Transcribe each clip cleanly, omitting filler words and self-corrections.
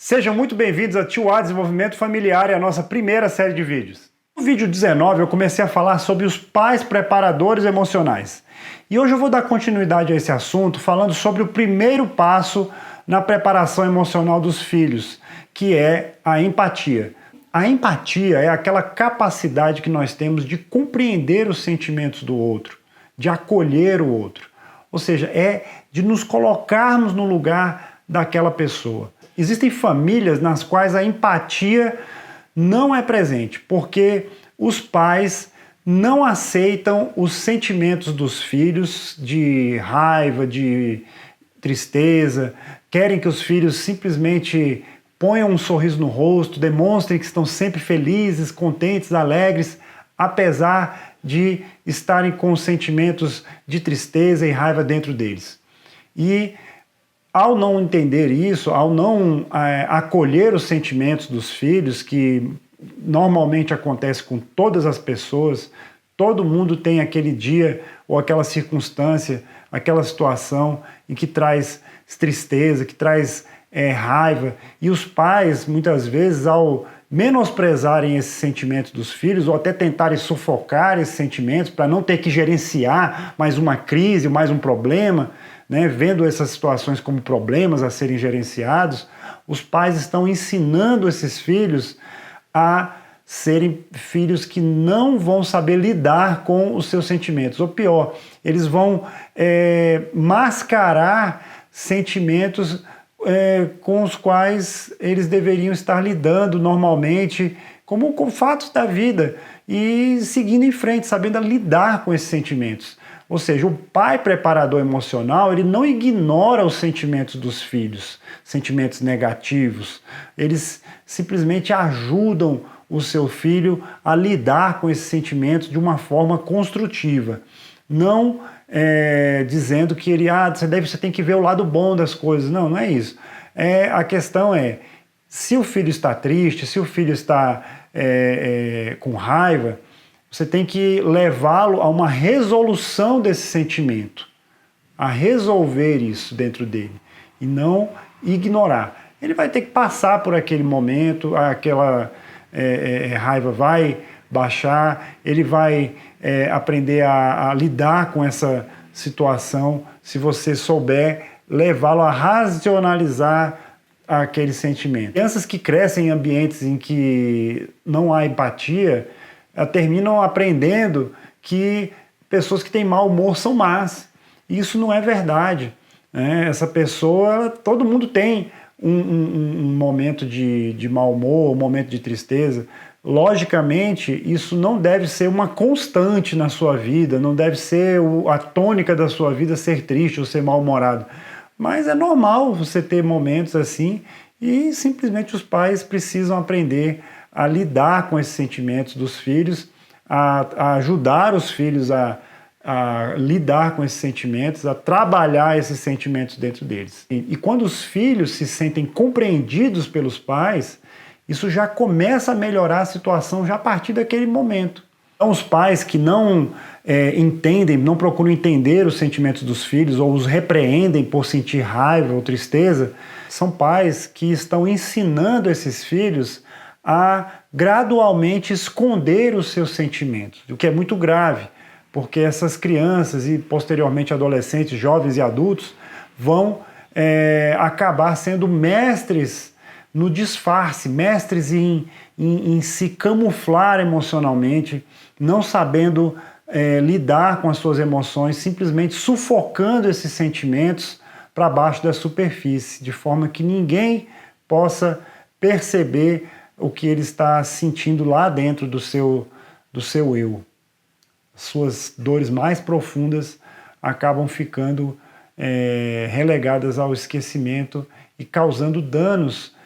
Sejam muito bem-vindos a 2A Desenvolvimento Familiar e a nossa primeira série de vídeos. No vídeo 19 eu comecei a falar sobre os pais preparadores emocionais. E hoje eu vou dar continuidade a esse assunto falando sobre o primeiro passo na preparação emocional dos filhos, que é a empatia. A empatia é aquela capacidade que nós temos de compreender os sentimentos do outro, de acolher o outro. Ou seja, é de nos colocarmos no lugar daquela pessoa. Existem famílias nas quais a empatia não é presente, porque os pais não aceitam os sentimentos dos filhos de raiva, de tristeza, querem que os filhos simplesmente ponham um sorriso no rosto, demonstrem que estão sempre felizes, contentes, alegres, apesar de estarem com sentimentos de tristeza e raiva dentro deles. E ao não entender isso, ao não acolher os sentimentos dos filhos, que normalmente acontece com todas as pessoas, todo mundo tem aquele dia ou aquela circunstância, aquela situação em que traz tristeza, que traz raiva, e os pais, muitas vezes, ao menosprezarem esses sentimentos dos filhos ou até tentarem sufocar esses sentimentos para não ter que gerenciar mais uma crise, mais um problema, né, vendo essas situações como problemas a serem gerenciados, os pais estão ensinando esses filhos a serem filhos que não vão saber lidar com os seus sentimentos. Ou pior, eles vão mascarar sentimentos com os quais eles deveriam estar lidando normalmente, como com fatos da vida, e seguindo em frente, sabendo lidar com esses sentimentos. Ou seja, o pai preparador emocional, ele não ignora os sentimentos dos filhos, sentimentos negativos. Eles simplesmente ajudam o seu filho a lidar com esses sentimentos de uma forma construtiva. Não dizendo que ele, você tem que ver o lado bom das coisas. Não, não é isso. A questão é, se o filho está triste, se o filho está com raiva, você tem que levá-lo a uma resolução desse sentimento, a resolver isso dentro dele e não ignorar. Ele vai ter que passar por aquele momento, aquela raiva vai baixar, ele vai aprender a lidar com essa situação, se você souber levá-lo a racionalizar aquele sentimento. Crianças que crescem em ambientes em que não há empatia, terminam aprendendo que pessoas que têm mau humor são más. Isso não é verdade. Essa pessoa, todo mundo tem um momento de mau humor, um momento de tristeza. Logicamente, isso não deve ser uma constante na sua vida, não deve ser a tônica da sua vida ser triste ou ser mal-humorado. Mas é normal você ter momentos assim e simplesmente os pais precisam aprender a lidar com esses sentimentos dos filhos, a ajudar os filhos a lidar com esses sentimentos, a trabalhar esses sentimentos dentro deles. E quando os filhos se sentem compreendidos pelos pais, isso já começa a melhorar a situação já a partir daquele momento. Então, os pais que não entendem, não procuram entender os sentimentos dos filhos ou os repreendem por sentir raiva ou tristeza, são pais que estão ensinando esses filhos a gradualmente esconder os seus sentimentos, o que é muito grave, porque essas crianças e posteriormente adolescentes, jovens e adultos vão acabar sendo mestres no disfarce, mestres em se camuflar emocionalmente, não sabendo lidar com as suas emoções, simplesmente sufocando esses sentimentos para baixo da superfície, de forma que ninguém possa perceber o que ele está sentindo lá dentro do seu eu. Suas dores mais profundas acabam ficando relegadas ao esquecimento e causando danos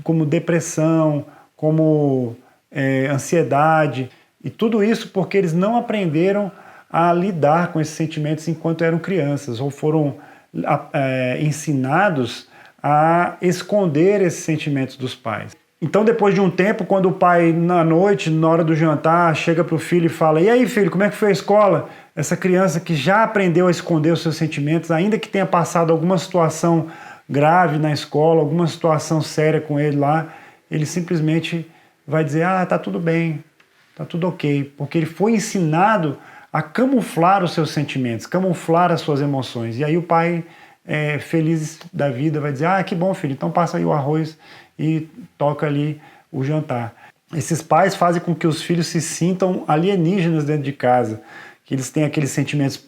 como depressão, como ansiedade, e tudo isso porque eles não aprenderam a lidar com esses sentimentos enquanto eram crianças, ou foram ensinados a esconder esses sentimentos dos pais. Então, depois de um tempo, quando o pai, na noite, na hora do jantar, chega para o filho e fala: "E aí, filho, como é que foi a escola?", essa criança que já aprendeu a esconder os seus sentimentos, ainda que tenha passado alguma situação grave na escola, alguma situação séria com ele lá, ele simplesmente vai dizer, tá tudo bem, tá tudo ok, porque ele foi ensinado a camuflar os seus sentimentos, camuflar as suas emoções. E aí o pai, feliz da vida, vai dizer, que bom, filho, então passa aí o arroz e toca ali o jantar. Esses pais fazem com que os filhos se sintam alienígenas dentro de casa, que eles têm aqueles sentimentos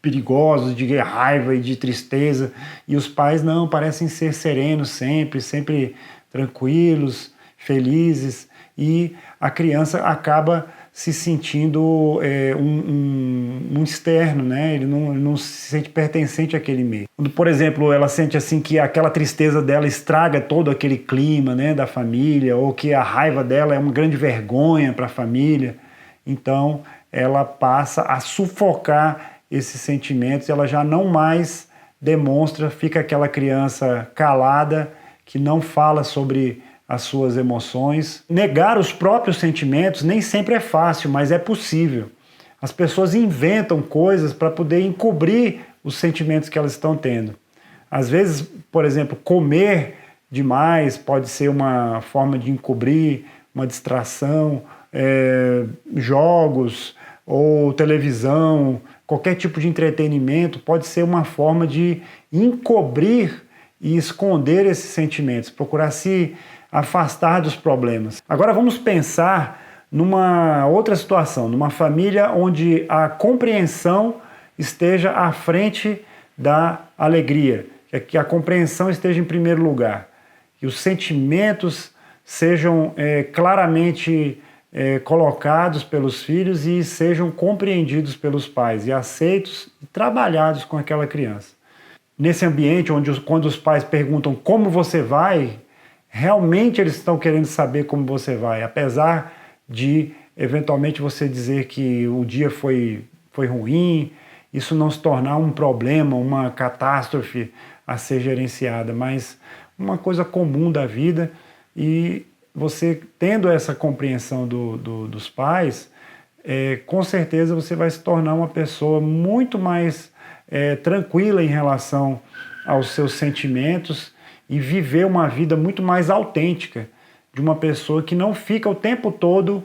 perigosos de raiva e de tristeza, e os pais não, parecem ser serenos sempre tranquilos, felizes, e a criança acaba se sentindo um externo, né? Ele não se sente pertencente àquele meio. Quando, por exemplo, ela sente assim que aquela tristeza dela estraga todo aquele clima, né, da família, ou que a raiva dela é uma grande vergonha para a família, então ela passa a sufocar esses sentimentos, ela já não mais demonstra, fica aquela criança calada, que não fala sobre as suas emoções. Negar os próprios sentimentos nem sempre é fácil, mas é possível. As pessoas inventam coisas para poder encobrir os sentimentos que elas estão tendo. Às vezes, por exemplo, comer demais pode ser uma forma de encobrir, uma distração, jogos ou televisão, qualquer tipo de entretenimento pode ser uma forma de encobrir e esconder esses sentimentos, procurar se afastar dos problemas. Agora vamos pensar numa outra situação, numa família onde a compreensão esteja à frente da alegria, que a compreensão esteja em primeiro lugar, que os sentimentos sejam claramente colocados pelos filhos e sejam compreendidos pelos pais e aceitos e trabalhados com aquela criança. Nesse ambiente onde quando os pais perguntam como você vai, realmente eles estão querendo saber como você vai, apesar de eventualmente você dizer que o dia foi ruim, isso não se tornar um problema, uma catástrofe a ser gerenciada, mas uma coisa comum da vida. E você tendo essa compreensão dos pais, com certeza você vai se tornar uma pessoa muito mais tranquila em relação aos seus sentimentos e viver uma vida muito mais autêntica, de uma pessoa que não fica o tempo todo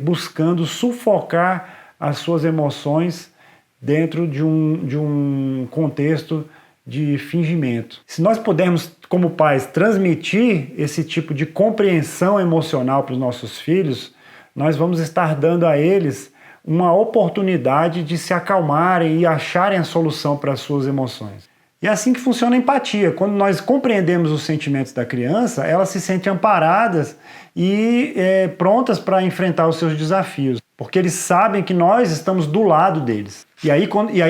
buscando sufocar as suas emoções dentro de um contexto de fingimento. Se nós pudermos, como pais, transmitir esse tipo de compreensão emocional para os nossos filhos, nós vamos estar dando a eles uma oportunidade de se acalmarem e acharem a solução para as suas emoções. E é assim que funciona a empatia. Quando nós compreendemos os sentimentos da criança, elas se sentem amparadas e prontas para enfrentar os seus desafios, porque eles sabem que nós estamos do lado deles. E aí,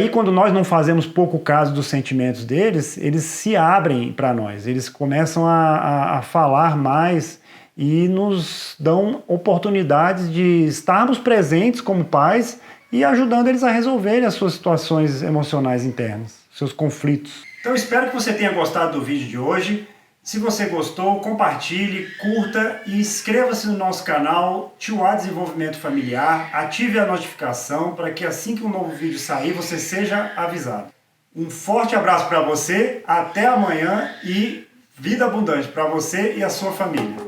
quando nós não fazemos pouco caso dos sentimentos deles, eles se abrem para nós, eles começam a falar mais e nos dão oportunidades de estarmos presentes como pais e ajudando eles a resolverem as suas situações emocionais internas, seus conflitos. Então espero que você tenha gostado do vídeo de hoje. Se você gostou, compartilhe, curta e inscreva-se no nosso canal Tio A Desenvolvimento Familiar, ative a notificação para que assim que um novo vídeo sair você seja avisado. Um forte abraço para você, até amanhã e vida abundante para você e a sua família.